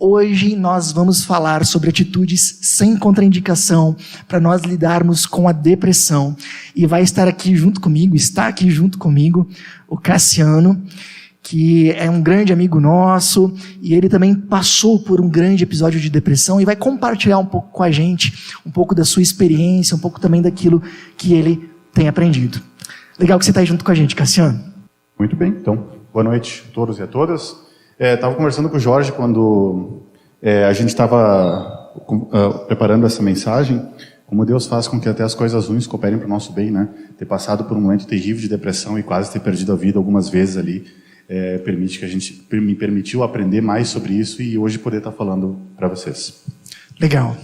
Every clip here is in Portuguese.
Hoje nós vamos falar sobre atitudes sem contraindicação para nós lidarmos com a depressão. E vai estar aqui junto comigo, o Cassiano, que é um grande amigo nosso, e ele também passou por um grande episódio de depressão e vai compartilhar um pouco com a gente, um pouco da sua experiência, um pouco também daquilo que ele tem aprendido. Legal que você está aí junto com a gente, Cassiano. Muito bem, então, boa noite a todos e a todas. Estava conversando com o Jorge quando a gente estava preparando essa mensagem, como Deus faz com que até as coisas ruins cooperem para o nosso bem, né? Ter passado por um momento terrível de depressão e quase ter perdido a vida algumas vezes ali, me permitiu aprender mais sobre isso e hoje poder estar falando para vocês. Legal.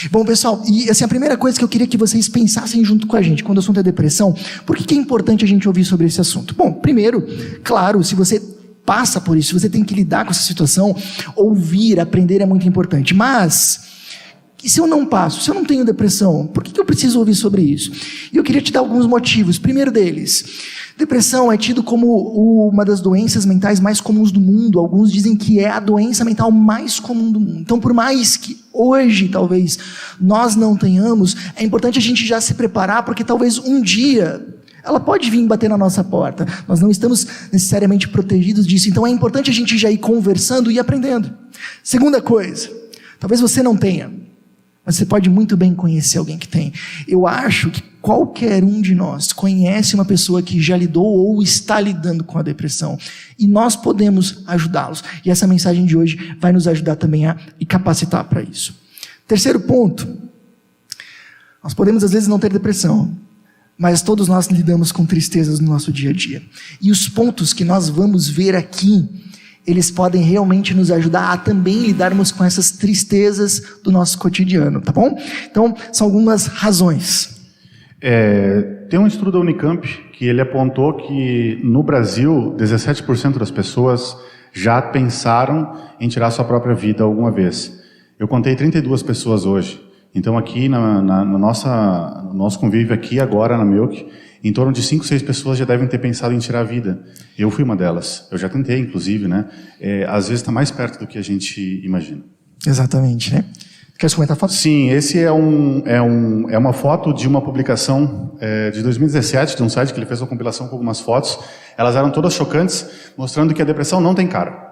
Bom, pessoal, e assim, a primeira coisa que eu queria que vocês pensassem junto com a gente, quando o assunto é depressão, por que é importante a gente ouvir sobre esse assunto? Bom, primeiro, claro, se você passa por isso, se você tem que lidar com essa situação, ouvir, aprender é muito importante. Mas, e se eu não passo, se eu não tenho depressão, por que eu preciso ouvir sobre isso? E eu queria te dar alguns motivos. Primeiro deles, depressão é tido como uma das doenças mentais mais comuns do mundo. Alguns dizem que é a doença mental mais comum do mundo. Então, por mais que hoje, talvez, nós não tenhamos, é importante a gente já se preparar, porque talvez um dia ela pode vir bater na nossa porta. Nós não estamos necessariamente protegidos disso. Então é importante a gente já ir conversando e aprendendo. Segunda coisa, talvez você não tenha, mas você pode muito bem conhecer alguém que tem. Eu acho que qualquer um de nós conhece uma pessoa que já lidou ou está lidando com a depressão. E nós podemos ajudá-los. E essa mensagem de hoje vai nos ajudar também a capacitar para isso. Terceiro ponto, nós podemos às vezes não ter depressão, mas todos nós lidamos com tristezas no nosso dia a dia. E os pontos que nós vamos ver aqui, eles podem realmente nos ajudar a também lidarmos com essas tristezas do nosso cotidiano, tá bom? Então, são algumas razões. Tem um estudo da Unicamp que ele apontou que no Brasil, 17% das pessoas já pensaram em tirar sua própria vida alguma vez. Eu contei 32 pessoas hoje. Então aqui no nosso convívio aqui agora na Milk, em torno de 5, 6 pessoas já devem ter pensado em tirar a vida. Eu fui uma delas. Eu já tentei, inclusive, né? Às vezes está mais perto do que a gente imagina. Exatamente, né? Quer comentar a foto? Sim, esse é uma foto de uma publicação de 2017, de um site que ele fez uma compilação com algumas fotos. Elas eram todas chocantes, mostrando que a depressão não tem cara.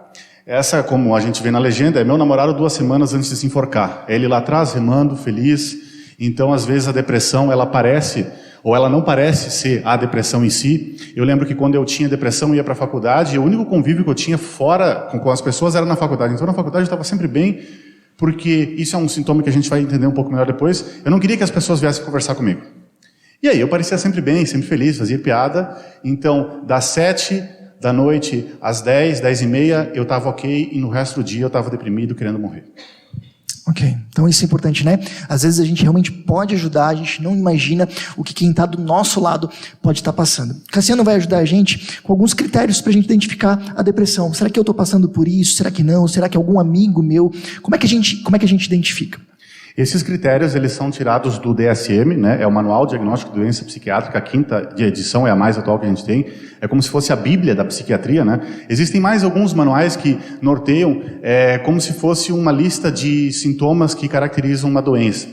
Essa, como a gente vê na legenda, é meu namorado 2 semanas antes de se enforcar. É ele lá atrás, remando, feliz. Então, às vezes, a depressão, ela parece, ou ela não parece ser a depressão em si. Eu lembro que quando eu tinha depressão, eu ia para a faculdade, e o único convívio que eu tinha fora com as pessoas era na faculdade. Então, na faculdade eu estava sempre bem, porque isso é um sintoma que a gente vai entender um pouco melhor depois. Eu não queria que as pessoas viessem conversar comigo. E aí, eu parecia sempre bem, sempre feliz, fazia piada. Então, das 7 da noite às 10, 10h30, eu estava ok, e no resto do dia eu estava deprimido, querendo morrer. Ok, então isso é importante, né? Às vezes a gente realmente pode ajudar, a gente não imagina o que quem está do nosso lado pode estar passando. Cassiano vai ajudar a gente com alguns critérios para a gente identificar a depressão. Será que eu estou passando por isso? Será que não? Será que algum amigo meu? Como é que a gente identifica? Esses critérios, eles são tirados do DSM, né? É o Manual Diagnóstico de Doença Psiquiátrica, a 5ª edição, é a mais atual que a gente tem. É como se fosse a Bíblia da psiquiatria, né? Existem mais alguns manuais que norteiam como se fosse uma lista de sintomas que caracterizam uma doença.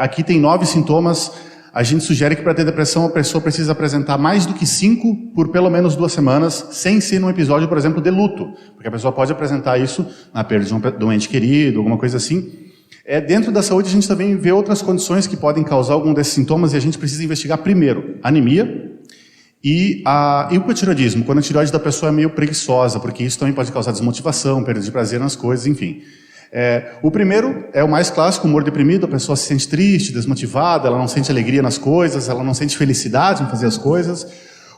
Aqui tem 9 sintomas. A gente sugere que para ter depressão a pessoa precisa apresentar mais do que 5 por pelo menos 2 semanas, sem ser num episódio, por exemplo, de luto. Porque a pessoa pode apresentar isso na perda de um ente querido, alguma coisa assim. Dentro da saúde a gente também vê outras condições que podem causar algum desses sintomas e a gente precisa investigar primeiro anemia e o hipotireoidismo, quando a tireoide da pessoa é meio preguiçosa, porque isso também pode causar desmotivação, perda de prazer nas coisas, enfim. O primeiro é o mais clássico, humor deprimido, a pessoa se sente triste, desmotivada, ela não sente alegria nas coisas, ela não sente felicidade em fazer as coisas.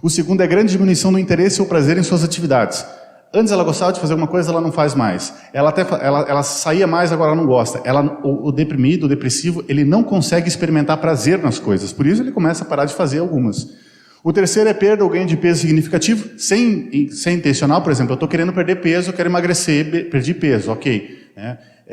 O segundo é grande diminuição do interesse ou prazer em suas atividades. Antes ela gostava de fazer alguma coisa, ela não faz mais. Ela saía mais, agora ela não gosta. O deprimido, o depressivo, ele não consegue experimentar prazer nas coisas. Por isso ele começa a parar de fazer algumas. O terceiro é perda ou ganho de peso significativo, sem intencional. Por exemplo, eu estou querendo perder peso, eu quero emagrecer, perdi peso, ok.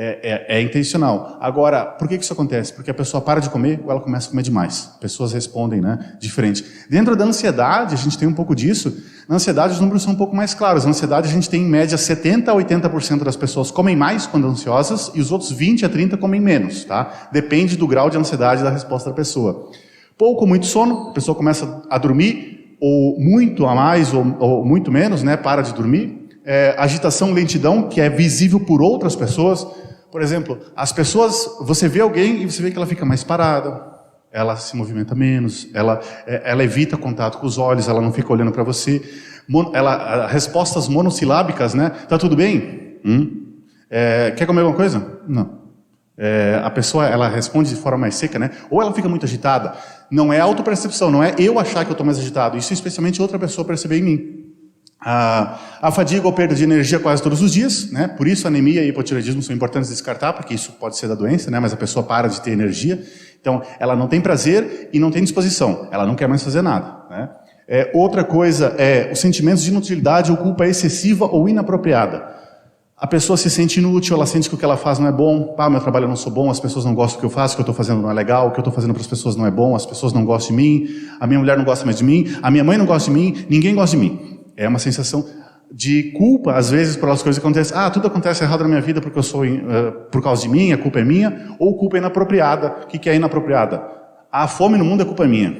É intencional. Agora, por que isso acontece? Porque a pessoa para de comer ou ela começa a comer demais. Pessoas respondem, né, diferente. Dentro da ansiedade, a gente tem um pouco disso. Na ansiedade, os números são um pouco mais claros. Na ansiedade, a gente tem, em média, 70% a 80% das pessoas comem mais quando ansiosas e os outros 20% a 30% comem menos, tá? Depende do grau de ansiedade da resposta da pessoa. Pouco ou muito sono, a pessoa começa a dormir, ou muito a mais ou muito menos, né, para de dormir. Agitação, lentidão, que é visível por outras pessoas. Por exemplo, as pessoas, você vê alguém e você vê que ela fica mais parada, ela se movimenta menos, ela evita contato com os olhos, ela não fica olhando para você. Respostas monossilábicas, né? Tá tudo bem? Quer comer alguma coisa? Não. A pessoa, ela responde de forma mais seca, né? Ou ela fica muito agitada. Não é autopercepção, não é eu achar que eu estou mais agitado. Isso especialmente outra pessoa perceber em mim. A fadiga ou perda de energia quase todos os dias, né? Por isso anemia e hipotireoidismo são importantes de descartar, porque isso pode ser da doença, né? Mas a pessoa para de ter energia, então ela não tem prazer e não tem disposição, ela não quer mais fazer nada, né? Outra coisa os sentimentos de inutilidade ou culpa excessiva ou inapropriada. A pessoa se sente inútil, ela sente que o que ela faz não é bom, meu trabalho eu não sou bom, as pessoas não gostam do que eu faço, o que eu estou fazendo não é legal, o que eu estou fazendo para as pessoas não é bom, as pessoas não gostam de mim, a minha mulher não gosta mais de mim, a minha mãe não gosta de mim, ninguém gosta de mim. É uma sensação de culpa, às vezes, pelas coisas que acontecem. Tudo acontece errado na minha vida porque eu sou por causa de mim, a culpa é minha, ou culpa inapropriada. O que é inapropriada? A fome no mundo é culpa minha.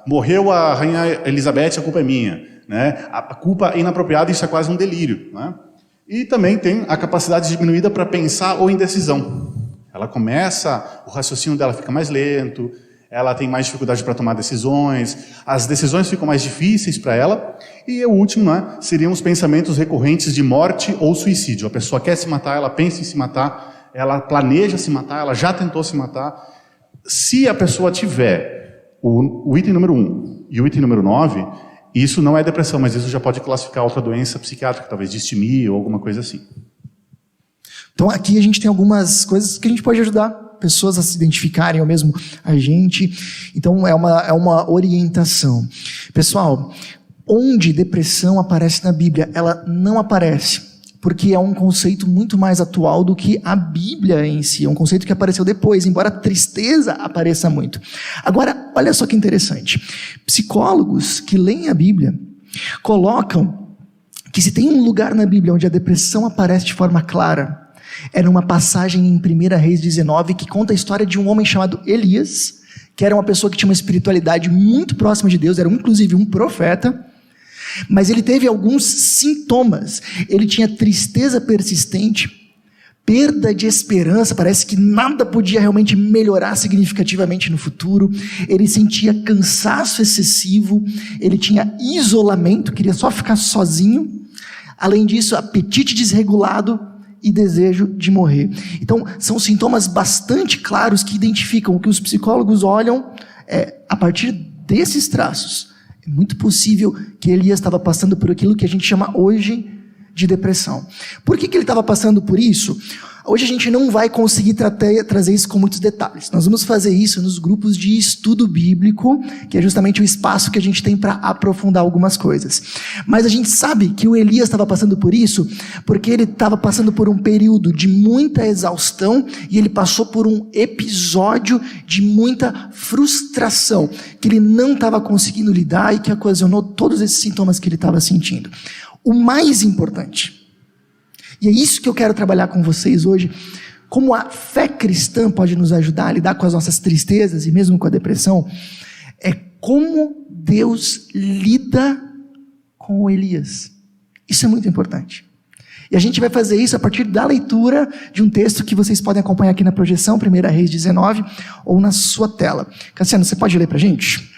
Morreu a rainha Elizabeth, a culpa é minha. Né? A culpa inapropriada, isso é quase um delírio. Né? E também tem a capacidade diminuída para pensar ou indecisão. Ela começa, o raciocínio dela fica mais lento, ela tem mais dificuldade para tomar decisões, as decisões ficam mais difíceis para ela. E o último, né, seriam os pensamentos recorrentes de morte ou suicídio. A pessoa quer se matar, ela pensa em se matar, ela planeja se matar, ela já tentou se matar. Se a pessoa tiver o item número 1 e o item número 9, isso não é depressão, mas isso já pode classificar outra doença psiquiátrica, talvez distimia ou alguma coisa assim. Então aqui a gente tem algumas coisas que a gente pode ajudar pessoas a se identificarem, ou mesmo a gente. Então é uma orientação. Pessoal, onde depressão aparece na Bíblia? Ela não aparece, porque é um conceito muito mais atual do que a Bíblia em si. É um conceito que apareceu depois, embora a tristeza apareça muito. Agora, olha só que interessante. Psicólogos que leem a Bíblia colocam que se tem um lugar na Bíblia onde a depressão aparece de forma clara, era uma passagem em 1 Reis 19 que conta a história de um homem chamado Elias, que era uma pessoa que tinha uma espiritualidade muito próxima de Deus, era inclusive um profeta, mas ele teve alguns sintomas. Ele tinha tristeza persistente, perda de esperança, parece que nada podia realmente melhorar significativamente no futuro. Ele sentia cansaço excessivo, ele tinha isolamento, queria só ficar sozinho. Além disso, apetite desregulado e desejo de morrer. Então, são sintomas bastante claros que identificam o que os psicólogos olham a partir desses traços. É muito possível que Elias estava passando por aquilo que a gente chama hoje de depressão. Por que ele estava passando por isso? Hoje a gente não vai conseguir trazer isso com muitos detalhes. Nós vamos fazer isso nos grupos de estudo bíblico, que é justamente o espaço que a gente tem para aprofundar algumas coisas. Mas a gente sabe que o Elias estava passando por isso porque ele estava passando por um período de muita exaustão e ele passou por um episódio de muita frustração, que ele não estava conseguindo lidar e que ocasionou todos esses sintomas que ele estava sentindo. O mais importante, e é isso que eu quero trabalhar com vocês hoje, como a fé cristã pode nos ajudar a lidar com as nossas tristezas e mesmo com a depressão, é como Deus lida com o Elias. Isso é muito importante. E a gente vai fazer isso a partir da leitura de um texto que vocês podem acompanhar aqui na projeção, 1 Reis 19, ou na sua tela. Cassiano, você pode ler para a gente?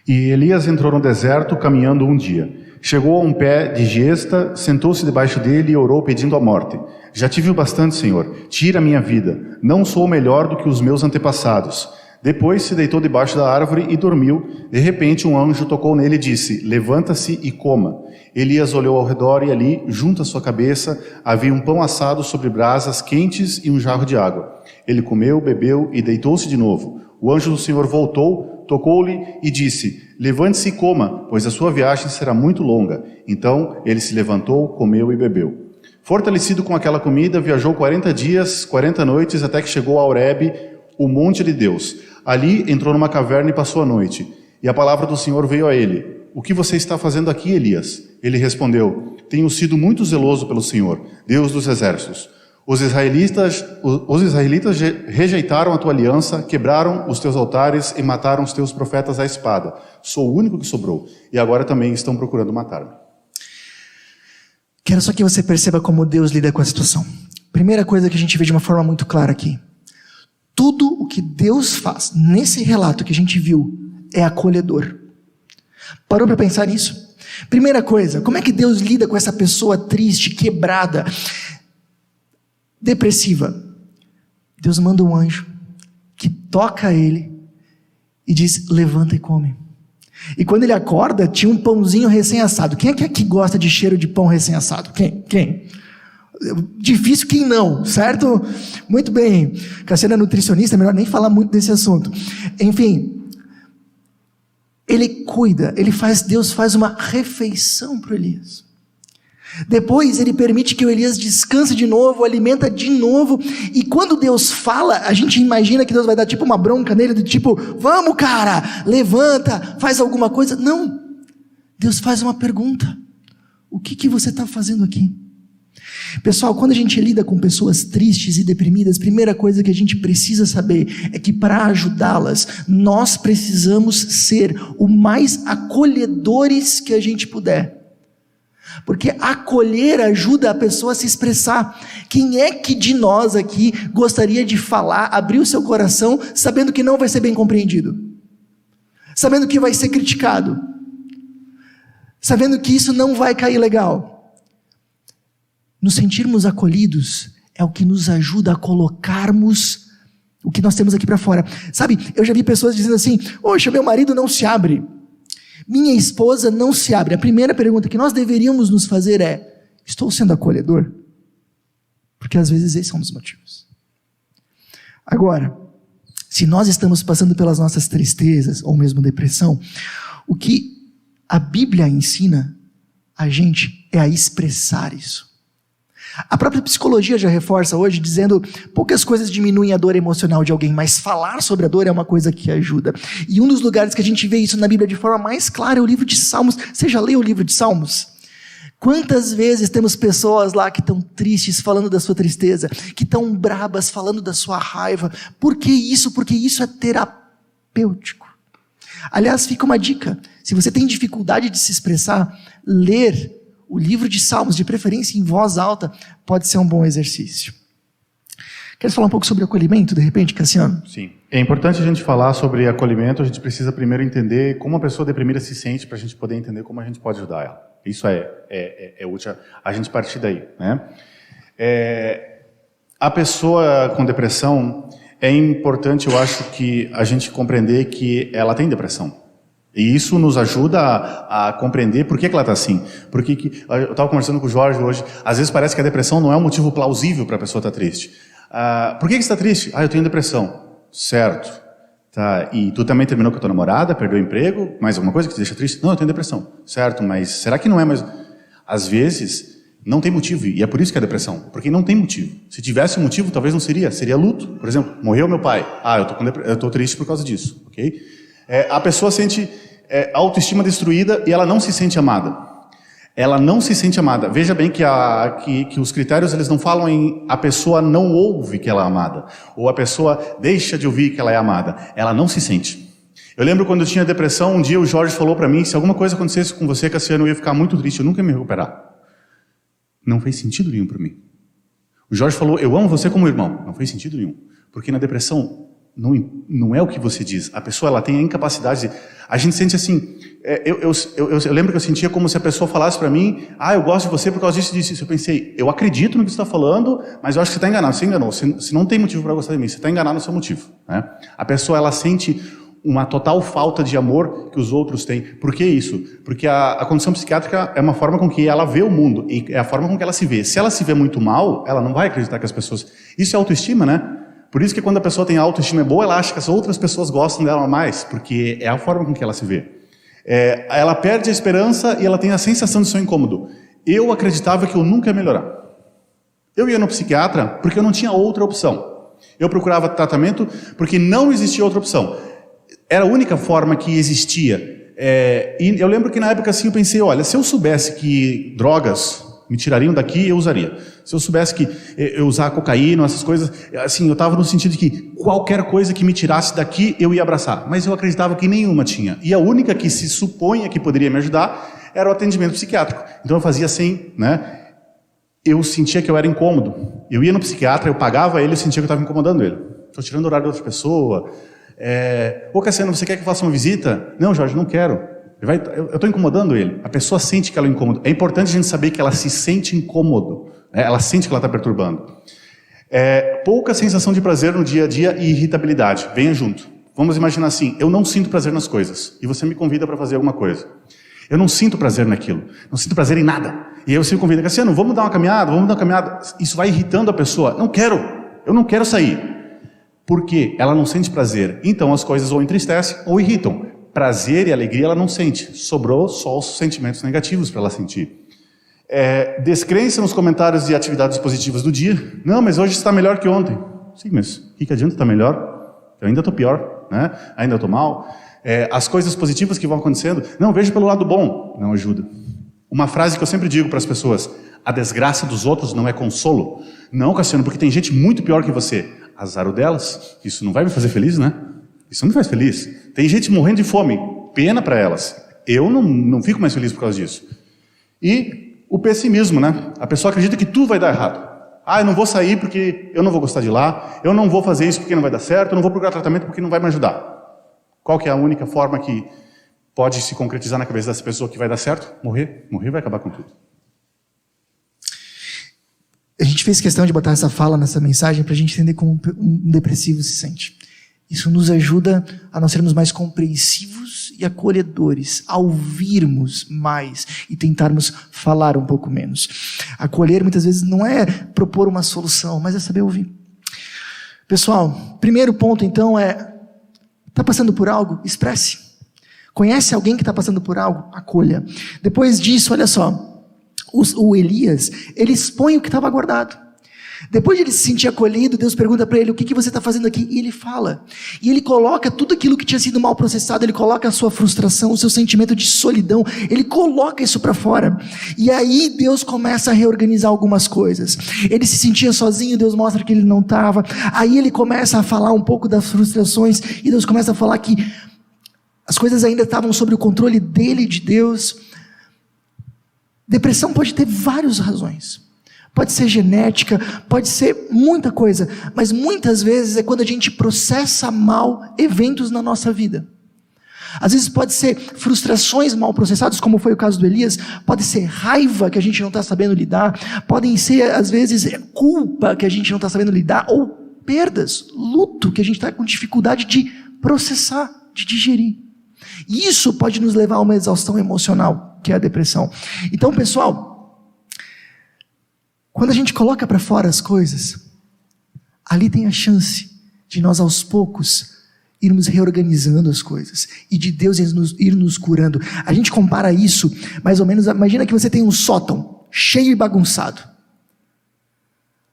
E Elias entrou no deserto caminhando um dia. Chegou a um pé de gesta, sentou-se debaixo dele e orou pedindo a morte. Já tive o bastante, Senhor, tira a minha vida. Não sou melhor do que os meus antepassados. Depois se deitou debaixo da árvore e dormiu. De repente um anjo tocou nele e disse, levanta-se e coma. Elias olhou ao redor e ali, junto à sua cabeça, havia um pão assado sobre brasas quentes e um jarro de água. Ele comeu, bebeu e deitou-se de novo. O anjo do Senhor voltou, tocou-lhe e disse, levante-se e coma, pois a sua viagem será muito longa. Então ele se levantou, comeu e bebeu. Fortalecido com aquela comida, viajou 40 dias, 40 noites, até que chegou a Horebe, o monte de Deus. Ali entrou numa caverna e passou a noite. E a palavra do Senhor veio a ele. O que você está fazendo aqui, Elias? Ele respondeu, tenho sido muito zeloso pelo Senhor, Deus dos exércitos. Os israelitas rejeitaram a tua aliança, quebraram os teus altares e mataram os teus profetas à espada. Sou o único que sobrou. E agora também estão procurando matar-me. Quero só que você perceba como Deus lida com a situação. Primeira coisa que a gente vê de uma forma muito clara aqui. Tudo o que Deus faz nesse relato que a gente viu é acolhedor. Parou para pensar nisso? Primeira coisa, como é que Deus lida com essa pessoa triste, quebrada, depressiva? Deus manda um anjo que toca ele e diz, levanta e come. E quando ele acorda, tinha um pãozinho recém-assado. Quem é que aqui gosta de cheiro de pão recém-assado? Quem? Difícil quem não, certo? Muito bem. Cassiano é nutricionista, é melhor nem falar muito desse assunto. Enfim, ele cuida, Deus faz uma refeição para Elias. Depois ele permite que o Elias descanse de novo, alimenta de novo, e quando Deus fala, a gente imagina que Deus vai dar tipo uma bronca nele, do tipo, vamos cara, levanta, faz alguma coisa. Não, Deus faz uma pergunta, o que você está fazendo aqui? Pessoal, quando a gente lida com pessoas tristes e deprimidas, a primeira coisa que a gente precisa saber é que para ajudá-las, nós precisamos ser o mais acolhedores que a gente puder. Porque acolher ajuda a pessoa a se expressar. Quem é que de nós aqui gostaria de falar, abrir o seu coração, sabendo que não vai ser bem compreendido? Sabendo que vai ser criticado? Sabendo que isso não vai cair legal? Nos sentirmos acolhidos é o que nos ajuda a colocarmos o que nós temos aqui para fora. Sabe, eu já vi pessoas dizendo assim, poxa, meu marido não se abre. Minha esposa não se abre. A primeira pergunta que nós deveríamos nos fazer é, estou sendo acolhedor? Porque às vezes esse é um dos motivos. Agora, se nós estamos passando pelas nossas tristezas, ou mesmo depressão, o que a Bíblia ensina a gente é a expressar isso. A própria psicologia já reforça hoje, dizendo, poucas coisas diminuem a dor emocional de alguém, mas falar sobre a dor é uma coisa que ajuda. E um dos lugares que a gente vê isso na Bíblia de forma mais clara é o livro de Salmos. Você já leu o livro de Salmos? Quantas vezes temos pessoas lá que estão tristes falando da sua tristeza, que estão brabas falando da sua raiva. Por que isso? Porque isso é terapêutico. Aliás, fica uma dica, se você tem dificuldade de se expressar, ler o livro de Salmos, de preferência em voz alta, pode ser um bom exercício. Quer falar um pouco sobre acolhimento, de repente, Cassiano? Sim. É importante a gente falar sobre acolhimento, a gente precisa primeiro entender como a pessoa deprimida se sente, para a gente poder entender como a gente pode ajudar ela. Isso é útil a gente partir daí, né? A pessoa com depressão, é importante, eu acho, que a gente compreender que ela tem depressão. E isso nos ajuda a compreender por que ela está assim. Porque eu estava conversando com o Jorge hoje, às vezes parece que a depressão não é um motivo plausível para a pessoa estar triste. Por que você está triste? Eu tenho depressão. Certo. Tá. E tu também terminou com a tua namorada, perdeu o emprego, mais alguma coisa que te deixa triste? Não, eu tenho depressão. Certo, mas será que não é mais... Às vezes, não tem motivo, e é por isso que é depressão. Porque não tem motivo. Se tivesse um motivo, talvez não seria. Seria luto. Por exemplo, morreu meu pai. Eu estou triste por causa disso. Ok? A pessoa sente autoestima destruída e ela não se sente amada. Ela não se sente amada. Veja bem que os critérios eles não falam em a pessoa não ouve que ela é amada, ou a pessoa deixa de ouvir que ela é amada. Ela não se sente. Eu lembro quando eu tinha depressão, um dia o Jorge falou para mim, se alguma coisa acontecesse com você, Cassiano, eu ia ficar muito triste, eu nunca ia me recuperar. Não fez sentido nenhum para mim. O Jorge falou, eu amo você como irmão. Não fez sentido nenhum. Porque na depressão, não é o que você diz. A pessoa ela tem a incapacidade de... A gente sente assim... Eu lembro que eu sentia como se a pessoa falasse para mim, eu gosto de você por causa disso e disso. Eu pensei, eu acredito no que você está falando, mas eu acho que você está enganado. Você enganou. Você não tem motivo para gostar de mim. Você está enganado no seu motivo. Né? A pessoa ela sente uma total falta de amor que os outros têm. Por que isso? Porque a condição psiquiátrica é uma forma com que ela vê o mundo. E é a forma com que ela se vê. Se ela se vê muito mal, ela não vai acreditar que as pessoas... Isso é autoestima, né? Por isso que quando a pessoa tem autoestima boa, ela acha que as outras pessoas gostam dela mais, porque é a forma com que ela se vê. Ela perde a esperança e ela tem a sensação de ser incômodo. Eu acreditava que eu nunca ia melhorar. Eu ia no psiquiatra porque eu não tinha outra opção. Eu procurava tratamento porque não existia outra opção. Era a única forma que existia. E eu lembro que na época assim eu pensei, olha, se eu soubesse que drogas me tirariam daqui, eu usaria. Se eu soubesse que eu usar cocaína, essas coisas, assim, eu estava no sentido de que qualquer coisa que me tirasse daqui, eu ia abraçar. Mas eu acreditava que nenhuma tinha. E a única que se suponha que poderia me ajudar era o atendimento psiquiátrico. Então eu fazia assim, né? Eu sentia que eu era incômodo. Eu ia no psiquiatra, eu pagava ele, eu sentia que eu estava incomodando ele. Estou tirando o horário de outra pessoa. Ô Cassiano, você quer que eu faça uma visita? Não, Jorge, não quero. Eu estou incomodando ele. A pessoa sente que ela é incômoda. É importante a gente saber que ela se sente incômodo. Ela sente que ela está perturbando. Pouca sensação de prazer no dia a dia e irritabilidade. Venha junto. Vamos imaginar assim, eu não sinto prazer nas coisas. E você me convida para fazer alguma coisa. Eu não sinto prazer naquilo. Não sinto prazer em nada. E aí você me convida, Cassiano, vamos dar uma caminhada, vamos dar uma caminhada. Isso vai irritando a pessoa. Não quero. Eu não quero sair. Por quê? Ela não sente prazer. Então as coisas ou entristecem ou irritam. Prazer e alegria ela não sente. Sobrou só os sentimentos negativos para ela sentir. Descrença nos comentários de atividades positivas do dia. Não, mas hoje está melhor que ontem. Sim, mas o que adianta estar melhor? Eu ainda estou pior, né? Ainda estou mal. As coisas positivas que vão acontecendo. Não, veja pelo lado bom. Não ajuda. Uma frase que eu sempre digo para as pessoas. A desgraça dos outros não é consolo. Não, Cassiano, porque tem gente muito pior que você. Azar o delas. Isso não vai me fazer feliz, né? Isso não me faz feliz. Tem gente morrendo de fome. Pena para elas. Eu não fico mais feliz por causa disso. E o pessimismo, né? A pessoa acredita que tudo vai dar errado. Eu não vou sair porque eu não vou gostar de lá. Eu não vou fazer isso porque não vai dar certo. Eu não vou procurar tratamento porque não vai me ajudar. Qual que é a única forma que pode se concretizar na cabeça dessa pessoa que vai dar certo? Morrer. Morrer vai acabar com tudo. A gente fez questão de botar essa fala nessa mensagem para a gente entender como um depressivo se sente. Isso nos ajuda a nós sermos mais compreensivos e acolhedores, a ouvirmos mais e tentarmos falar um pouco menos. Acolher muitas vezes não é propor uma solução, mas é saber ouvir. Pessoal, primeiro ponto então está passando por algo? Expresse. Conhece alguém que está passando por algo? Acolha. Depois disso, olha só, o Elias, ele expõe o que estava guardado. Depois de ele se sentir acolhido, Deus pergunta para ele, o que você está fazendo aqui? E ele fala. E ele coloca tudo aquilo que tinha sido mal processado, ele coloca a sua frustração, o seu sentimento de solidão, ele coloca isso para fora. E aí Deus começa a reorganizar algumas coisas. Ele se sentia sozinho, Deus mostra que ele não estava. Aí ele começa a falar um pouco das frustrações, e Deus começa a falar que as coisas ainda estavam sob o controle dele, de Deus. Depressão pode ter várias razões. Pode ser genética, pode ser muita coisa, mas muitas vezes é quando a gente processa mal eventos na nossa vida. Às vezes pode ser frustrações mal processadas, como foi o caso do Elias, pode ser raiva que a gente não está sabendo lidar, podem ser às vezes culpa que a gente não está sabendo lidar, ou perdas, luto que a gente está com dificuldade de processar, de digerir. E isso pode nos levar a uma exaustão emocional, que é a depressão. Então, pessoal, quando a gente coloca para fora as coisas, ali tem a chance de nós aos poucos irmos reorganizando as coisas e de Deus ir nos curando. A gente compara isso, mais ou menos, imagina que você tem um sótão cheio e bagunçado.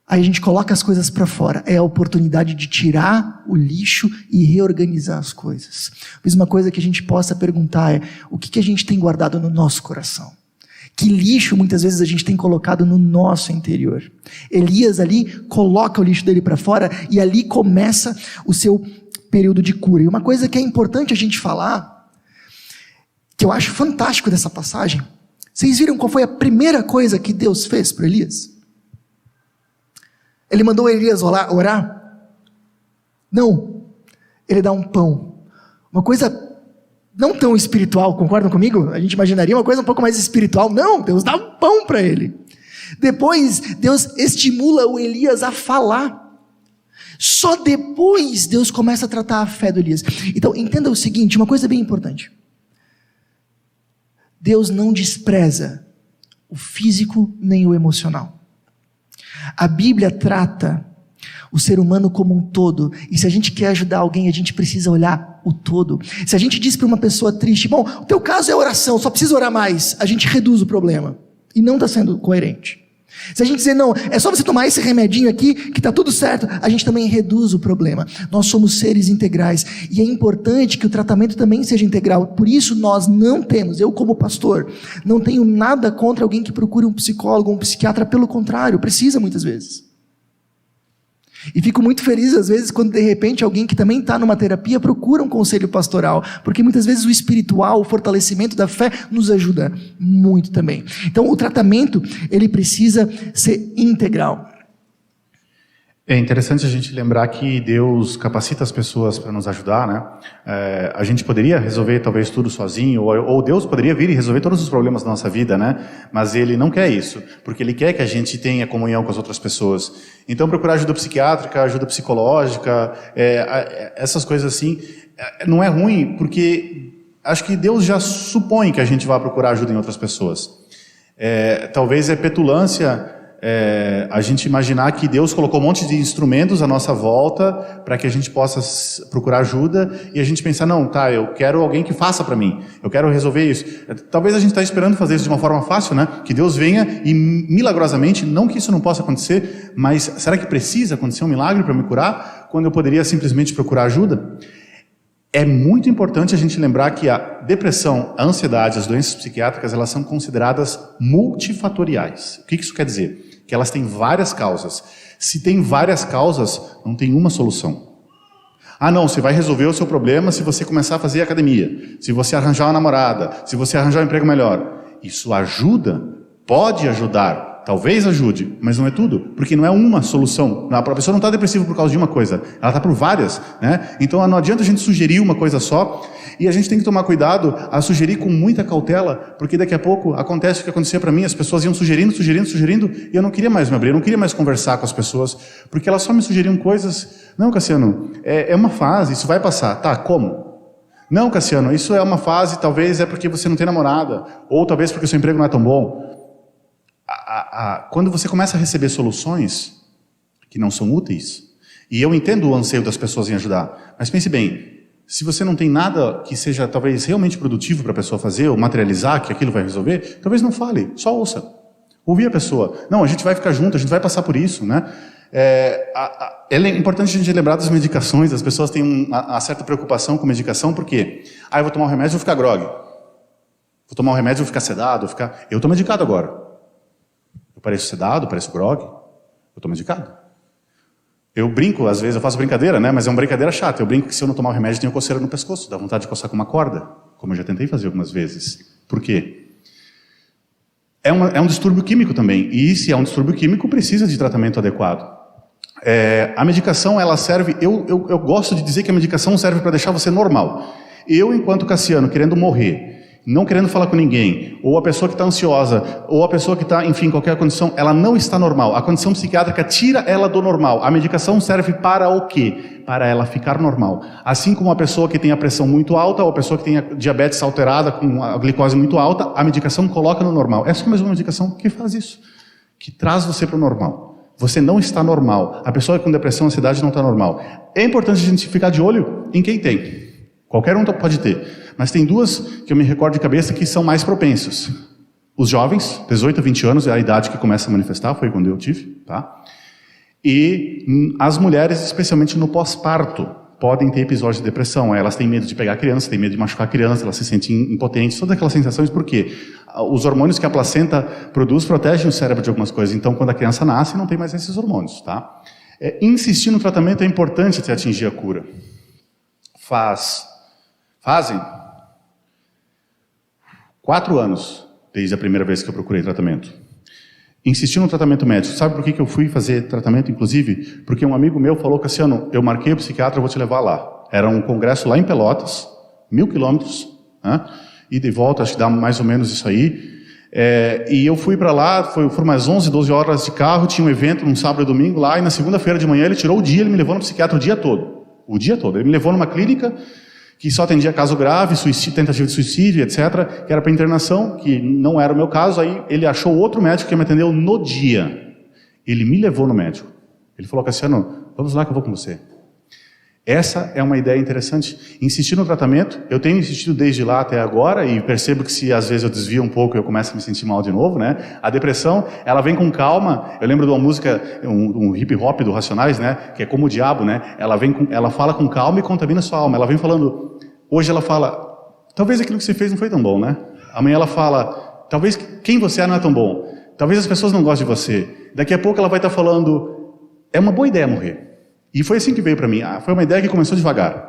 Aí a gente coloca as coisas para fora, é a oportunidade de tirar o lixo e reorganizar as coisas. Mas uma coisa que a gente possa perguntar é, o que a gente tem guardado no nosso coração? Que lixo muitas vezes a gente tem colocado no nosso interior? Elias ali coloca o lixo dele para fora e ali começa o seu período de cura. E uma coisa que é importante a gente falar, que eu acho fantástico dessa passagem, vocês viram qual foi a primeira coisa que Deus fez para Elias? Ele mandou Elias orar? Não. Ele dá um pão. Uma coisa não tão espiritual, concordam comigo? A gente imaginaria uma coisa um pouco mais espiritual. Não, Deus dá um pão para ele. Depois, Deus estimula o Elias a falar. Só depois, Deus começa a tratar a fé do Elias. Então, entenda o seguinte, uma coisa bem importante. Deus não despreza o físico nem o emocional. A Bíblia trata o ser humano como um todo, e se a gente quer ajudar alguém, a gente precisa olhar o todo. Se a gente diz para uma pessoa triste, bom, o teu caso é oração, só precisa orar mais, a gente reduz o problema, e não está sendo coerente. Se a gente dizer, não, é só você tomar esse remedinho aqui, que está tudo certo, a gente também reduz o problema. Nós somos seres integrais, e é importante que o tratamento também seja integral. Por isso nós não temos, eu como pastor, não tenho nada contra alguém que procure um psicólogo, um psiquiatra, pelo contrário, precisa muitas vezes. E fico muito feliz às vezes quando de repente alguém que também está numa terapia procura um conselho pastoral, porque muitas vezes o espiritual, o fortalecimento da fé nos ajuda muito também. Então o tratamento, ele precisa ser integral. É interessante a gente lembrar que Deus capacita as pessoas para nos ajudar, né? A gente poderia resolver talvez tudo sozinho, ou Deus poderia vir e resolver todos os problemas da nossa vida, né? Mas Ele não quer isso, porque Ele quer que a gente tenha comunhão com as outras pessoas. Então procurar ajuda psiquiátrica, ajuda psicológica, essas coisas assim, não é ruim, porque acho que Deus já supõe que a gente vai procurar ajuda em outras pessoas. Talvez é petulância a gente imaginar que Deus colocou um monte de instrumentos à nossa volta para que a gente possa procurar ajuda e a gente pensar, não, tá, eu quero alguém que faça para mim, eu quero resolver isso. Talvez a gente está esperando fazer isso de uma forma fácil, né? Que Deus venha e milagrosamente, não que isso não possa acontecer, mas será que precisa acontecer um milagre para me curar quando eu poderia simplesmente procurar ajuda? É muito importante a gente lembrar que a depressão, a ansiedade, as doenças psiquiátricas, elas são consideradas multifatoriais. O que isso quer dizer? Que elas têm várias causas. Se tem várias causas, não tem uma solução. Ah, não, você vai resolver o seu problema se você começar a fazer academia, se você arranjar uma namorada, se você arranjar um emprego melhor. Isso ajuda, pode ajudar, talvez ajude, mas não é tudo, porque não é uma solução. A pessoa não está depressiva por causa de uma coisa, ela está por várias, né? Então não adianta a gente sugerir uma coisa só, e a gente tem que tomar cuidado a sugerir com muita cautela, porque daqui a pouco acontece o que acontecia para mim, as pessoas iam sugerindo, e eu não queria mais me abrir, eu não queria mais conversar com as pessoas, porque elas só me sugeriam coisas. Não, Cassiano, é uma fase, isso vai passar. Tá, como? Não, Cassiano, isso é uma fase, talvez é porque você não tem namorada, ou talvez porque o seu emprego não é tão bom. Quando você começa a receber soluções que não são úteis, e eu entendo o anseio das pessoas em ajudar, mas pense bem, se você não tem nada que seja talvez realmente produtivo para a pessoa fazer, ou materializar que aquilo vai resolver, talvez não fale, só ouça. Ouvir a pessoa. Não, a gente vai ficar junto, a gente vai passar por isso, né? É importante a gente lembrar das medicações, as pessoas têm uma certa preocupação com medicação, porque eu vou tomar um remédio e vou ficar grogue. Vou tomar um remédio e vou ficar sedado, Eu estou medicado agora. Eu pareço sedado, pareço grogue, eu estou medicado. Eu brinco, às vezes eu faço brincadeira, né? Mas é uma brincadeira chata. Eu brinco que se eu não tomar o remédio, eu tenho coceira no pescoço, dá vontade de coçar com uma corda, como eu já tentei fazer algumas vezes. Por quê? É um distúrbio químico também, e se é um distúrbio químico, precisa de tratamento adequado. A medicação, ela serve... Eu gosto de dizer que a medicação serve para deixar você normal. Eu, enquanto Cassiano, querendo morrer, não querendo falar com ninguém, ou a pessoa que está ansiosa, ou a pessoa que está, enfim, qualquer condição, ela não está normal. A condição psiquiátrica tira ela do normal. A medicação serve para o quê? Para ela ficar normal. Assim como a pessoa que tem a pressão muito alta, ou a pessoa que tem a diabetes alterada, com a glicose muito alta, a medicação coloca no normal. É só mais uma medicação que faz isso, que traz você para o normal. Você não está normal. A pessoa com depressão, ansiedade não está normal. É importante a gente ficar de olho em quem tem. Qualquer um pode ter. Mas tem duas que eu me recordo de cabeça que são mais propensos. Os jovens, 18 a 20 anos, é a idade que começa a manifestar, foi quando eu tive, tá? E as mulheres, especialmente no pós-parto, podem ter episódios de depressão. Elas têm medo de pegar a criança, têm medo de machucar a criança, elas se sentem impotentes, todas aquelas sensações, por quê? Os hormônios que a placenta produz protegem o cérebro de algumas coisas, então quando a criança nasce, não tem mais esses hormônios, tá? Insistir no tratamento é importante até atingir a cura. Fazem 4 anos desde a primeira vez que eu procurei tratamento. Insisti no tratamento médico. Sabe por que eu fui fazer tratamento, inclusive? Porque um amigo meu falou, Cassiano, eu marquei o psiquiatra, eu vou te levar lá. Era um congresso lá em Pelotas, 1000 quilômetros, né? E de volta, acho que dá mais ou menos isso aí. E eu fui para lá, foi umas 11, 12 horas de carro, tinha um evento num sábado e domingo lá, e na segunda-feira de manhã ele tirou o dia, ele me levou no psiquiatra o dia todo. O dia todo. Ele me levou numa clínica que só atendia caso grave, tentativa de suicídio, etc., que era para internação, que não era o meu caso. Aí ele achou outro médico que me atendeu no dia. Ele me levou no médico. Ele falou, Cassiano, vamos lá que eu vou com você. Essa é uma ideia interessante. Insistir no tratamento, eu tenho insistido desde lá até agora e percebo que se às vezes eu desvio um pouco eu começo a me sentir mal de novo, né? A depressão, ela vem com calma. Eu lembro de uma música, um hip hop do Racionais, né? Que é como o diabo, né? Ela fala com calma e contamina sua alma. Ela vem falando, hoje ela fala, talvez aquilo que você fez não foi tão bom, né? Amanhã ela fala, talvez quem você é não é tão bom. Talvez as pessoas não gostem de você. Daqui a pouco ela vai estar falando, é uma boa ideia morrer. E foi assim que veio para mim. Foi uma ideia que começou devagar.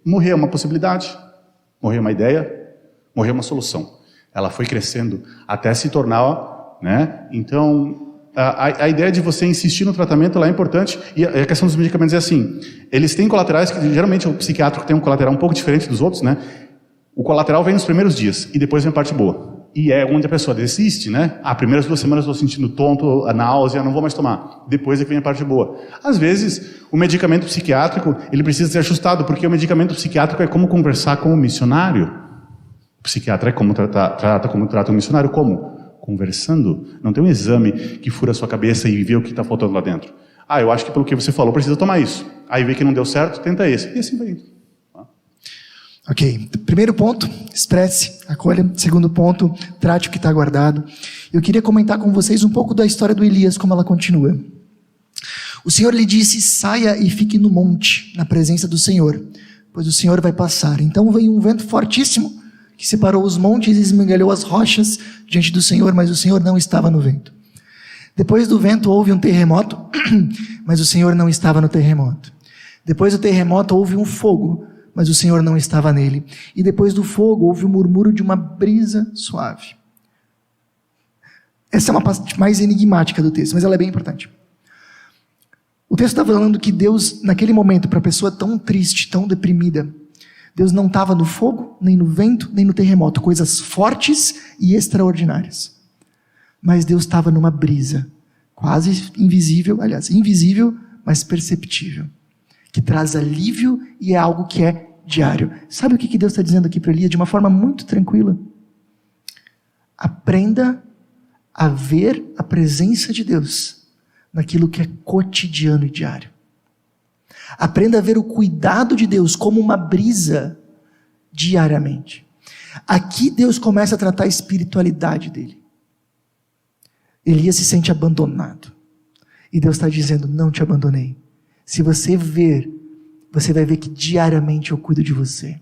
Morrer é uma possibilidade, morrer é uma ideia, morrer é uma solução. Ela foi crescendo até se tornar, né? Então, a ideia de você insistir no tratamento ela é importante. E a questão dos medicamentos é assim, eles têm colaterais que geralmente o psiquiátrico tem um colateral um pouco diferente dos outros, né? O colateral vem nos primeiros dias e depois vem a parte boa. E é onde a pessoa desiste, né? Primeiras 2 semanas eu estou sentindo tonto, a náusea, não vou mais tomar. Depois é que vem a parte boa. Às vezes, o medicamento psiquiátrico, ele precisa ser ajustado, porque o medicamento psiquiátrico é como conversar com o missionário. O psiquiatra é como trata um missionário, como? Conversando. Não tem um exame que fura a sua cabeça e vê o que está faltando lá dentro. Eu acho que pelo que você falou, precisa tomar isso. Aí vê que não deu certo, tenta esse. E assim vai indo. Ok, primeiro ponto, expresse, acolha. Segundo ponto, trate o que está guardado. Eu queria comentar com vocês um pouco da história do Elias, como ela continua. O Senhor lhe disse, saia e fique no monte, na presença do Senhor, pois o Senhor vai passar. Então veio um vento fortíssimo, que separou os montes e esmigalhou as rochas diante do Senhor, mas o Senhor não estava no vento. Depois do vento houve um terremoto, mas o Senhor não estava no terremoto. Depois do terremoto houve um fogo, mas o Senhor não estava nele. E depois do fogo houve o murmúrio de uma brisa suave. Essa é uma parte mais enigmática do texto, mas ela é bem importante. O texto está falando que Deus, naquele momento, para a pessoa tão triste, tão deprimida, Deus não estava no fogo, nem no vento, nem no terremoto, coisas fortes e extraordinárias. Mas Deus estava numa brisa, quase invisível, aliás, invisível, mas perceptível, que traz alívio e é algo que é diário. Sabe o que Deus está dizendo aqui para Elias de uma forma muito tranquila? Aprenda a ver a presença de Deus naquilo que é cotidiano e diário. Aprenda a ver o cuidado de Deus como uma brisa diariamente. Aqui Deus começa a tratar a espiritualidade dele. Elias se sente abandonado. E Deus está dizendo, não te abandonei. Se você ver, você vai ver que diariamente eu cuido de você.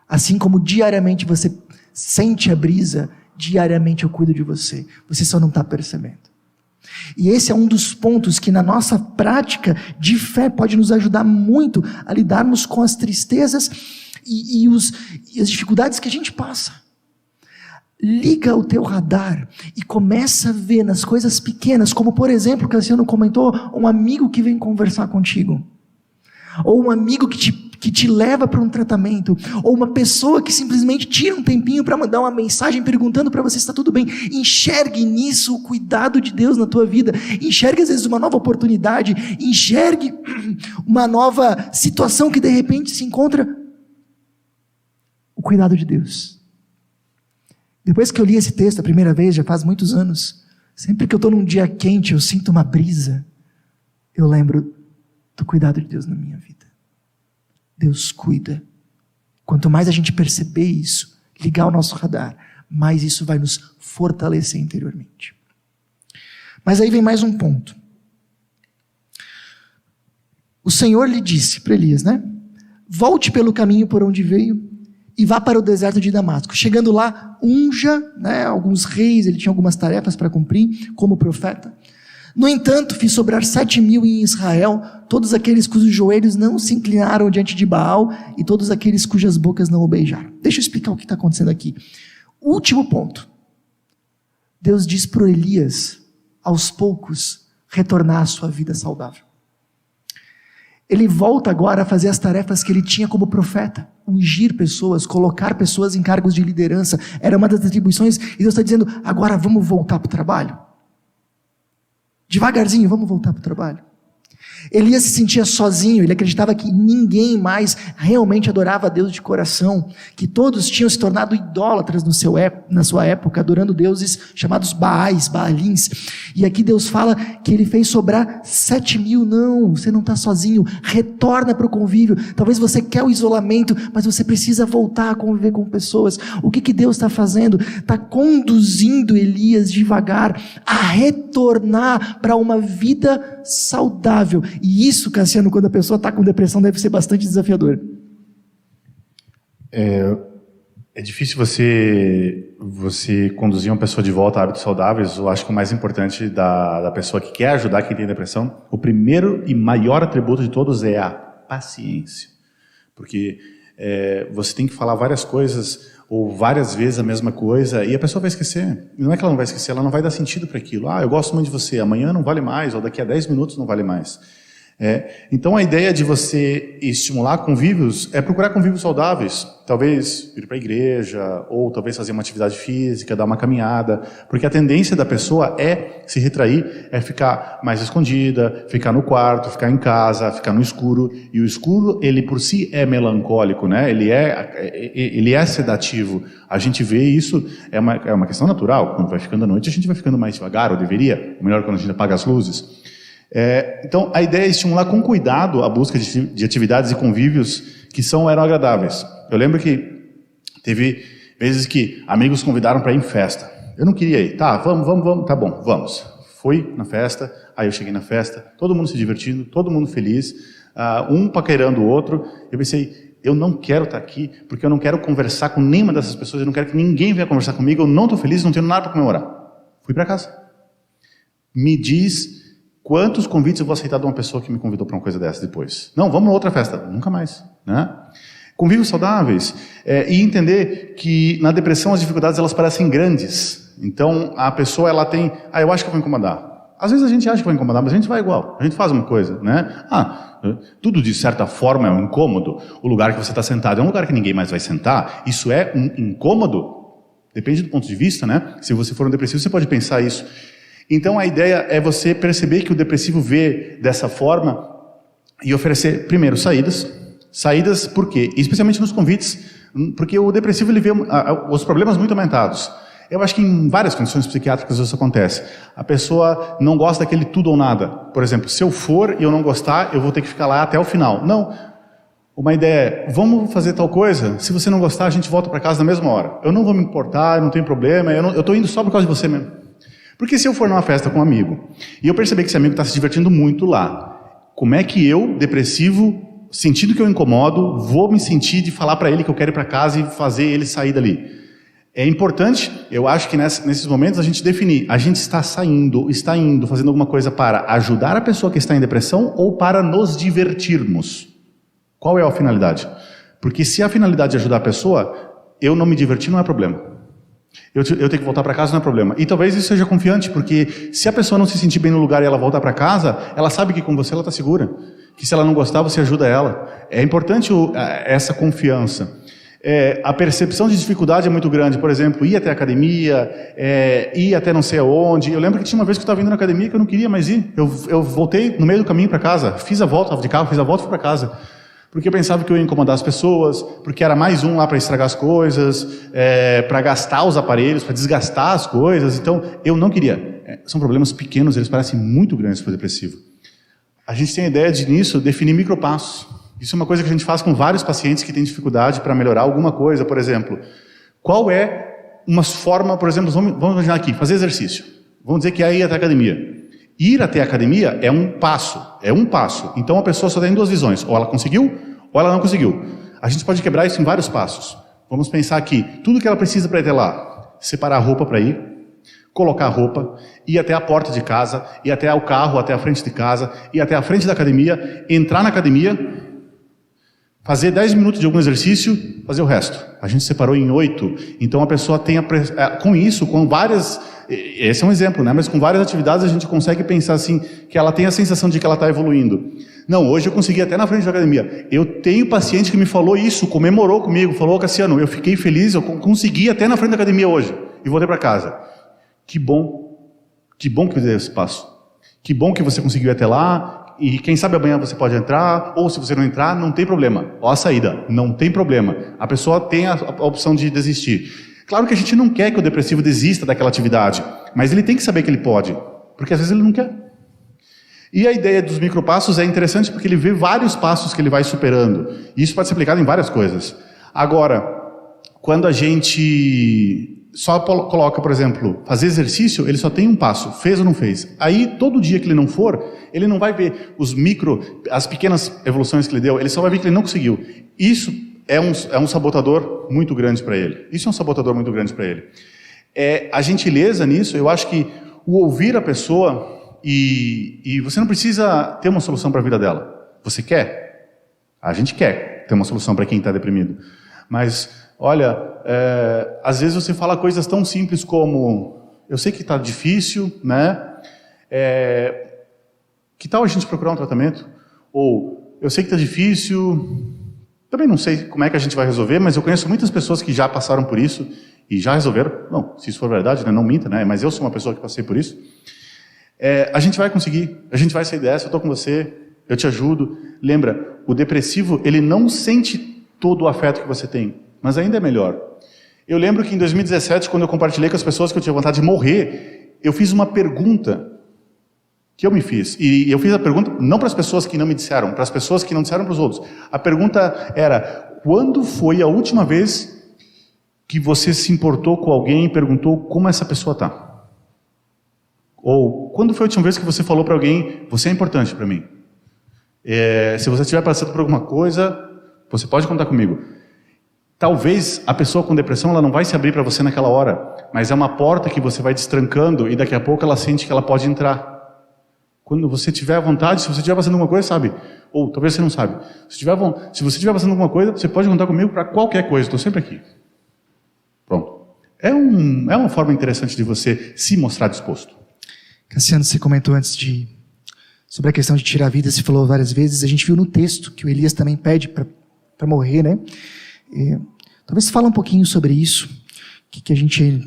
Assim como diariamente você sente a brisa, diariamente eu cuido de você. Você só não está percebendo. E esse é um dos pontos que na nossa prática de fé pode nos ajudar muito a lidarmos com as tristezas e as dificuldades que a gente passa. Liga o teu radar e começa a ver nas coisas pequenas, como por exemplo, o Cassiano comentou, um amigo que vem conversar contigo, ou um amigo que te leva para um tratamento, ou uma pessoa que simplesmente tira um tempinho para mandar uma mensagem perguntando para você se está tudo bem. Enxergue nisso o cuidado de Deus na tua vida, enxergue às vezes uma nova oportunidade, enxergue uma nova situação que de repente se encontra o cuidado de Deus. Depois que eu li esse texto a primeira vez, já faz muitos anos, sempre que eu estou num dia quente, eu sinto uma brisa, eu lembro do cuidado de Deus na minha vida. Deus cuida. Quanto mais a gente perceber isso, ligar o nosso radar, mais isso vai nos fortalecer interiormente. Mas aí vem mais um ponto. O Senhor lhe disse para Elias, né? Volte pelo caminho por onde veio e vá para o deserto de Damasco. Chegando lá, unja, né, alguns reis, ele tinha algumas tarefas para cumprir como profeta. No entanto, fiz sobrar 7.000 em Israel, todos aqueles cujos joelhos não se inclinaram diante de Baal e todos aqueles cujas bocas não o beijaram. Deixa eu explicar o que está acontecendo aqui. Último ponto. Deus diz para o Elias, aos poucos, retornar à sua vida saudável. Ele volta agora a fazer as tarefas que ele tinha como profeta. Ungir pessoas, colocar pessoas em cargos de liderança. Era uma das atribuições. E Deus está dizendo, agora vamos voltar para o trabalho. Devagarzinho, vamos voltar para o trabalho. Elias se sentia sozinho, ele acreditava que ninguém mais realmente adorava a Deus de coração, que todos tinham se tornado idólatras na sua época, adorando deuses chamados Baais, Baalins. E aqui Deus fala que ele fez sobrar 7.000, não, você não está sozinho, retorna para o convívio. Talvez você quer o isolamento, mas você precisa voltar a conviver com pessoas. O que Deus está fazendo? Está conduzindo Elias devagar a retornar para uma vida saudável. E isso, Cassiano, quando a pessoa está com depressão, deve ser bastante desafiador. É difícil você conduzir uma pessoa de volta a hábitos saudáveis. Eu acho que o mais importante da pessoa que quer ajudar quem tem depressão, o primeiro e maior atributo de todos é a paciência. Porque você tem que falar várias coisas ou várias vezes a mesma coisa e a pessoa vai esquecer. E não é que ela não vai esquecer, ela não vai dar sentido para aquilo. Eu gosto muito de você, amanhã não vale mais, ou daqui a 10 minutos não vale mais. Então a ideia de você estimular convívios é procurar convívios saudáveis, talvez ir para a igreja, ou talvez fazer uma atividade física, dar uma caminhada, porque a tendência da pessoa é se retrair, é ficar mais escondida, ficar no quarto, ficar em casa, ficar no escuro, e o escuro, ele por si é melancólico, né? Ele é sedativo, a gente vê isso, é uma questão natural, quando vai ficando à noite a gente vai ficando mais devagar, ou deveria, melhor quando a gente apaga as luzes. Então a ideia é estimular com cuidado a busca de atividades e convívios que eram agradáveis. Eu lembro que teve vezes que amigos convidaram para ir em festa. Eu não queria ir. Tá, vamos, tá bom, vamos. Fui na festa, aí eu cheguei na festa, todo mundo se divertindo, todo mundo feliz, um paquerando o outro. Eu pensei, eu não quero estar aqui, porque eu não quero conversar com nenhuma dessas pessoas, eu não quero que ninguém venha conversar comigo, eu não estou feliz, não tenho nada para comemorar. Fui para casa. Me diz quantos convites eu vou aceitar de uma pessoa que me convidou para uma coisa dessa depois? Não, vamos a outra festa. Nunca mais, né? Convívios saudáveis e entender que na depressão as dificuldades elas parecem grandes. Então a pessoa ela tem, eu acho que eu vou incomodar. Às vezes a gente acha que vai incomodar, mas a gente vai igual. A gente faz uma coisa, né? Tudo de certa forma é um incômodo. O lugar que você está sentado é um lugar que ninguém mais vai sentar. Isso é um incômodo? Depende do ponto de vista, né? Se você for um depressivo, você pode pensar isso. Então a ideia é você perceber que o depressivo vê dessa forma e oferecer, primeiro, saídas. Saídas por quê? Especialmente nos convites, porque o depressivo ele vê os problemas muito aumentados. Eu acho que em várias condições psiquiátricas isso acontece. A pessoa não gosta daquele tudo ou nada. Por exemplo, se eu for e eu não gostar, eu vou ter que ficar lá até o final. Não. Uma ideia é, vamos fazer tal coisa? Se você não gostar, a gente volta para casa na mesma hora. Eu não vou me importar, eu não tenho problema, eu estou indo só por causa de você mesmo. Porque se eu for numa festa com um amigo, e eu perceber que esse amigo está se divertindo muito lá, como é que eu, depressivo, sentindo que eu incomodo, vou me sentir de falar para ele que eu quero ir para casa e fazer ele sair dali? É importante, eu acho que nesses momentos a gente definir, a gente está saindo, está indo, fazendo alguma coisa para ajudar a pessoa que está em depressão ou para nos divertirmos? Qual é a finalidade? Porque se a finalidade é ajudar a pessoa, eu não me divertir não é problema. Eu tenho que voltar para casa não é problema. E talvez isso seja confiante, porque se a pessoa não se sentir bem no lugar e ela voltar para casa, ela sabe que com você ela está segura. Que se ela não gostar, você ajuda ela. É importante essa confiança. A percepção de dificuldade é muito grande. Por exemplo, ir até a academia, ir até não sei aonde. Eu lembro que tinha uma vez que eu estava indo na academia que eu não queria mais ir. Eu voltei no meio do caminho para casa. Fiz a volta, estava de carro, fiz a volta e fui para casa. Porque eu pensava que eu ia incomodar as pessoas, porque era mais um lá para estragar as coisas, para gastar os aparelhos, para desgastar as coisas. Então, eu não queria. São problemas pequenos, eles parecem muito grandes para o depressivo. A gente tem a ideia de, nisso, definir micropassos. Isso é uma coisa que a gente faz com vários pacientes que têm dificuldade para melhorar alguma coisa. Por exemplo, qual é uma forma, por exemplo, vamos imaginar aqui, fazer exercício. Vamos dizer que é ir até a academia. Ir até a academia é um passo, Então a pessoa só tem duas visões, ou ela conseguiu, ou ela não conseguiu. A gente pode quebrar isso em vários passos. Vamos pensar aqui, tudo que ela precisa para ir até lá. Separar a roupa para ir, colocar a roupa, ir até a porta de casa, ir até o carro, até a frente de casa, ir até a frente da academia, entrar na academia, fazer 10 minutos de algum exercício, fazer o resto. A gente separou em 8, então a pessoa tem com isso, com várias... Esse é um exemplo, né? Mas com várias atividades a gente consegue pensar assim, que ela tem a sensação de que ela está evoluindo. Não, hoje eu consegui até na frente da academia. Eu tenho paciente que me falou isso, comemorou comigo, falou, Cassiano, eu fiquei feliz, eu consegui até na frente da academia hoje, e voltei para casa. Que bom que você deu esse passo. Que bom que você conseguiu ir até lá, e quem sabe amanhã você pode entrar, ou se você não entrar, não tem problema. Ó a saída, não tem problema. A pessoa tem a opção de desistir. Claro que a gente não quer que o depressivo desista daquela atividade, mas ele tem que saber que ele pode, porque às vezes ele não quer. E a ideia dos micropassos é interessante porque ele vê vários passos que ele vai superando. E isso pode ser aplicado em várias coisas. Agora, quando a gente só coloca, por exemplo, fazer exercício, ele só tem um passo, fez ou não fez. Aí, todo dia que ele não for, ele não vai ver as pequenas evoluções que ele deu, ele só vai ver que ele não conseguiu. Isso é um sabotador muito grande para ele. Isso é um sabotador muito grande para ele. A gentileza nisso, eu acho que o ouvir a pessoa, e você não precisa ter uma solução para a vida dela. Você quer? A gente quer ter uma solução para quem está deprimido. Mas, olha, às vezes você fala coisas tão simples como: eu sei que está difícil, né? Que tal a gente procurar um tratamento? Ou, eu sei que está difícil, também não sei como é que a gente vai resolver, mas eu conheço muitas pessoas que já passaram por isso e já resolveram. Não, se isso for verdade, né, não minta, né? Mas eu sou uma pessoa que passei por isso. A gente vai conseguir, a gente vai sair dessa, eu estou com você, eu te ajudo. Lembra, o depressivo, ele não sente todo o afeto que você tem, mas ainda é melhor. Eu lembro que em 2017, quando eu compartilhei com as pessoas que eu tinha vontade de morrer, eu fiz uma pergunta que eu me fiz. E eu fiz a pergunta não para as pessoas que não me disseram, para as pessoas que não disseram para os outros. A pergunta era: quando foi a última vez que você se importou com alguém e perguntou como essa pessoa está? Ou, quando foi a última vez que você falou para alguém: você é importante para mim? Se você estiver passando por alguma coisa, você pode contar comigo. Talvez a pessoa com depressão, ela não vai se abrir para você naquela hora, mas é uma porta que você vai destrancando e daqui a pouco ela sente que ela pode entrar. Quando você tiver à vontade, se você estiver passando alguma coisa, sabe? Ou talvez você não sabe. Se você estiver passando alguma coisa, você pode contar comigo para qualquer coisa, estou sempre aqui. Pronto. É uma forma interessante de você se mostrar disposto. Cassiano, você comentou antes sobre a questão de tirar a vida, você falou várias vezes, a gente viu no texto que o Elias também pede para morrer, né? Talvez você fale um pouquinho sobre isso, que a gente,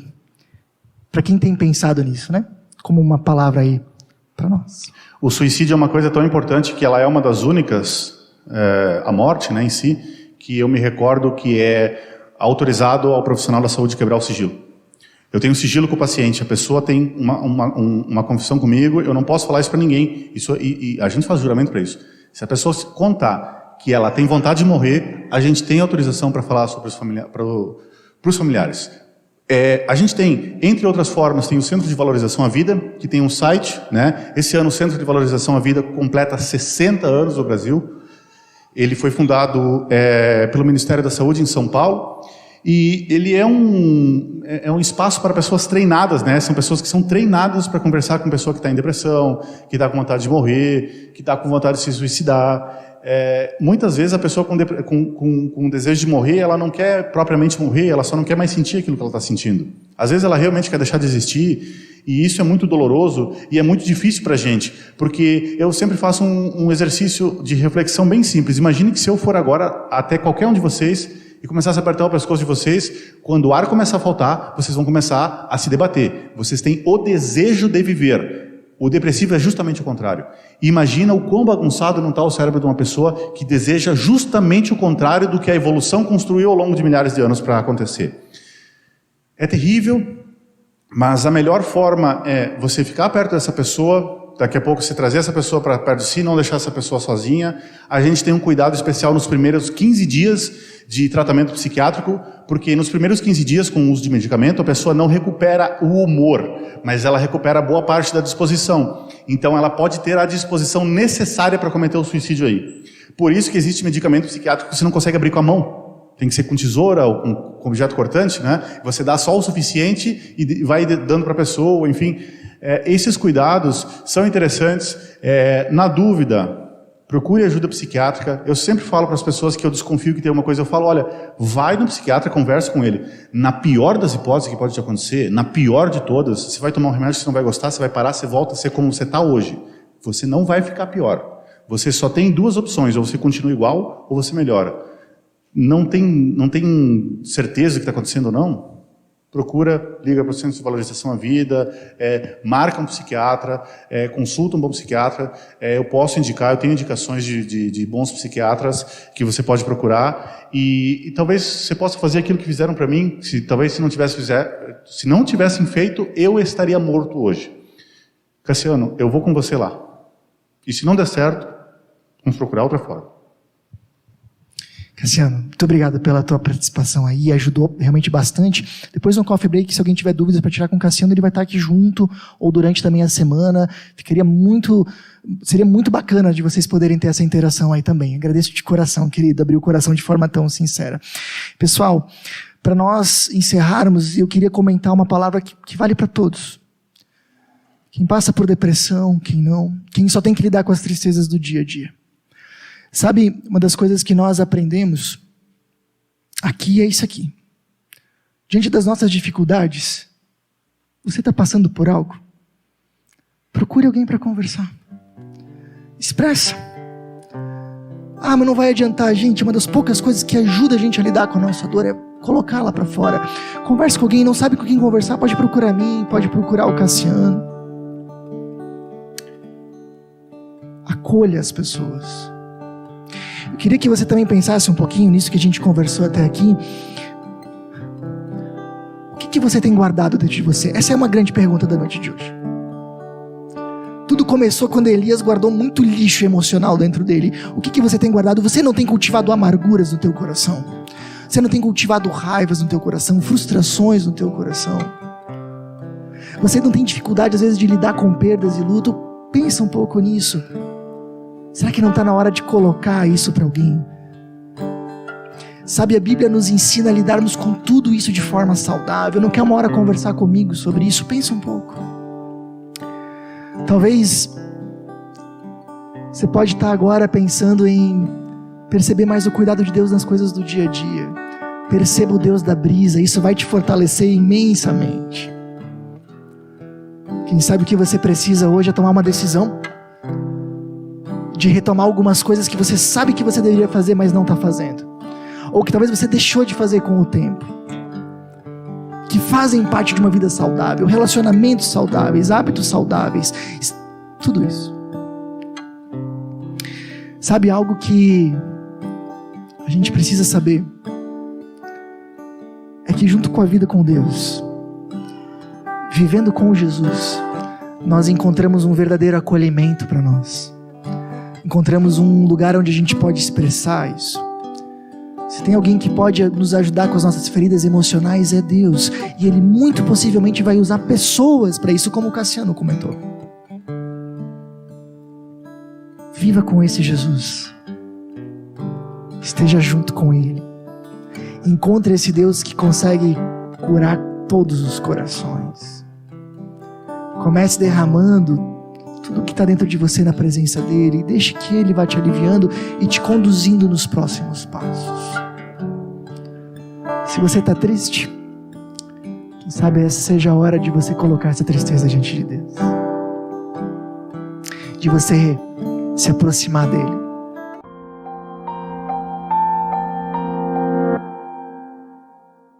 para quem tem pensado nisso, né? Como uma palavra aí para nós. O suicídio é uma coisa tão importante que ela é uma das únicas, a morte, né, em si, que eu me recordo que é autorizado ao profissional da saúde quebrar o sigilo. Eu tenho sigilo com o paciente, a pessoa tem uma confissão comigo, eu não posso falar isso para ninguém, e a gente faz juramento para isso. Se a pessoa contar que ela tem vontade de morrer, a gente tem autorização para falar sobre para os familiares. A gente tem, entre outras formas, tem o Centro de Valorização à Vida, que tem um site, né? Esse ano o Centro de Valorização à Vida completa 60 anos no Brasil. Ele foi fundado pelo Ministério da Saúde em São Paulo, e ele é um espaço para pessoas treinadas, né? São pessoas que são treinadas para conversar com pessoa que está em depressão, que está com vontade de morrer, que está com vontade de se suicidar. Muitas vezes a pessoa com desejo de morrer, ela não quer propriamente morrer, ela só não quer mais sentir aquilo que ela está sentindo. Às vezes ela realmente quer deixar de existir, e isso é muito doloroso e é muito difícil para a gente, porque eu sempre faço um exercício de reflexão bem simples. Imagine que se eu for agora até qualquer um de vocês e começasse a apertar o pescoço de vocês, quando o ar começar a faltar, vocês vão começar a se debater. Vocês têm o desejo de viver. O depressivo é justamente o contrário. E imagina o quão bagunçado não está o cérebro de uma pessoa que deseja justamente o contrário do que a evolução construiu ao longo de milhares de anos para acontecer. É terrível, mas a melhor forma é você ficar perto dessa pessoa, daqui a pouco você trazer essa pessoa para perto de si, não deixar essa pessoa sozinha. A gente tem um cuidado especial nos primeiros 15 dias de tratamento psiquiátrico, porque nos primeiros 15 dias com o uso de medicamento, a pessoa não recupera o humor, mas ela recupera boa parte da disposição. Então ela pode ter a disposição necessária para cometer o suicídio aí. Por isso que existe medicamento psiquiátrico que você não consegue abrir com a mão. Tem que ser com tesoura ou com objeto cortante, né? Você dá só o suficiente e vai dando para a pessoa, enfim. Esses cuidados são interessantes. Na dúvida, procure ajuda psiquiátrica. Eu sempre falo para as pessoas que eu desconfio que tem uma coisa, eu falo: olha, vai no psiquiatra, conversa com ele. Na pior das hipóteses que pode te acontecer, na pior de todas, você vai tomar um remédio que você não vai gostar, você vai parar, você volta a ser como você está hoje. Você não vai ficar pior. Você só tem duas opções: ou você continua igual, ou você melhora. Não tem certeza do que está acontecendo ou não? procura, liga para o Centro de Valorização à Vida, marca um psiquiatra, consulta um bom psiquiatra. Eu posso indicar, eu tenho indicações de bons psiquiatras que você pode procurar e talvez você possa fazer aquilo que fizeram para mim. Se não tivessem feito, eu estaria morto hoje. Cassiano, eu vou com você lá. E se não der certo, vamos procurar outra forma. Cassiano, muito obrigado pela tua participação aí, ajudou realmente bastante. Depois no Coffee Break, se alguém tiver dúvidas para tirar com o Cassiano, ele vai estar aqui junto, ou durante também a semana. Seria muito bacana de vocês poderem ter essa interação aí também. Agradeço de coração, querido, abrir o coração de forma tão sincera. Pessoal, para nós encerrarmos, eu queria comentar uma palavra que vale para todos. Quem passa por depressão, quem não, quem só tem que lidar com as tristezas do dia a dia. Sabe, uma das coisas que nós aprendemos aqui é isso aqui. Diante das nossas dificuldades, você está passando por algo? Procure alguém para conversar. Expressa. Ah, mas não vai adiantar, gente. Uma das poucas coisas que ajuda a gente a lidar com a nossa dor é colocá-la para fora. Converse com alguém, não sabe com quem conversar, pode procurar mim, pode procurar o Cassiano. Acolha as pessoas. Eu queria que você também pensasse um pouquinho nisso que a gente conversou até aqui. O que você tem guardado dentro de você? Essa é uma grande pergunta da noite de hoje. Tudo começou quando Elias guardou muito lixo emocional dentro dele. O que você tem guardado? Você não tem cultivado amarguras no teu coração. Você não tem cultivado raivas no teu coração, frustrações no teu coração. Você não tem dificuldade às vezes de lidar com perdas e luto. Pensa um pouco nisso. Será que não está na hora de colocar isso para alguém? Sabe, a Bíblia nos ensina a lidarmos com tudo isso de forma saudável. Não quer uma hora conversar comigo sobre isso? Pensa um pouco. Talvez você pode estar agora pensando em perceber mais o cuidado de Deus nas coisas do dia a dia. Perceba o Deus da brisa, isso vai te fortalecer imensamente. Quem sabe o que você precisa hoje é tomar uma decisão de retomar algumas coisas que você sabe que você deveria fazer, mas não está fazendo. Ou que talvez você deixou de fazer com o tempo. Que fazem parte de uma vida saudável, relacionamentos saudáveis, hábitos saudáveis, tudo isso. Sabe algo que a gente precisa saber? É que junto com a vida com Deus, vivendo com Jesus, nós encontramos um verdadeiro acolhimento para nós. Encontramos um lugar onde a gente pode expressar isso. Se tem alguém que pode nos ajudar com as nossas feridas emocionais, é Deus. E Ele muito possivelmente vai usar pessoas para isso, como o Cassiano comentou. Viva com esse Jesus. Esteja junto com Ele. Encontre esse Deus que consegue curar todos os corações. Comece derramando tudo que está dentro de você na presença dEle, e deixe que Ele vá te aliviando e te conduzindo nos próximos passos. Se você está triste, quem sabe essa seja a hora de você colocar essa tristeza diante de Deus, de você se aproximar dEle,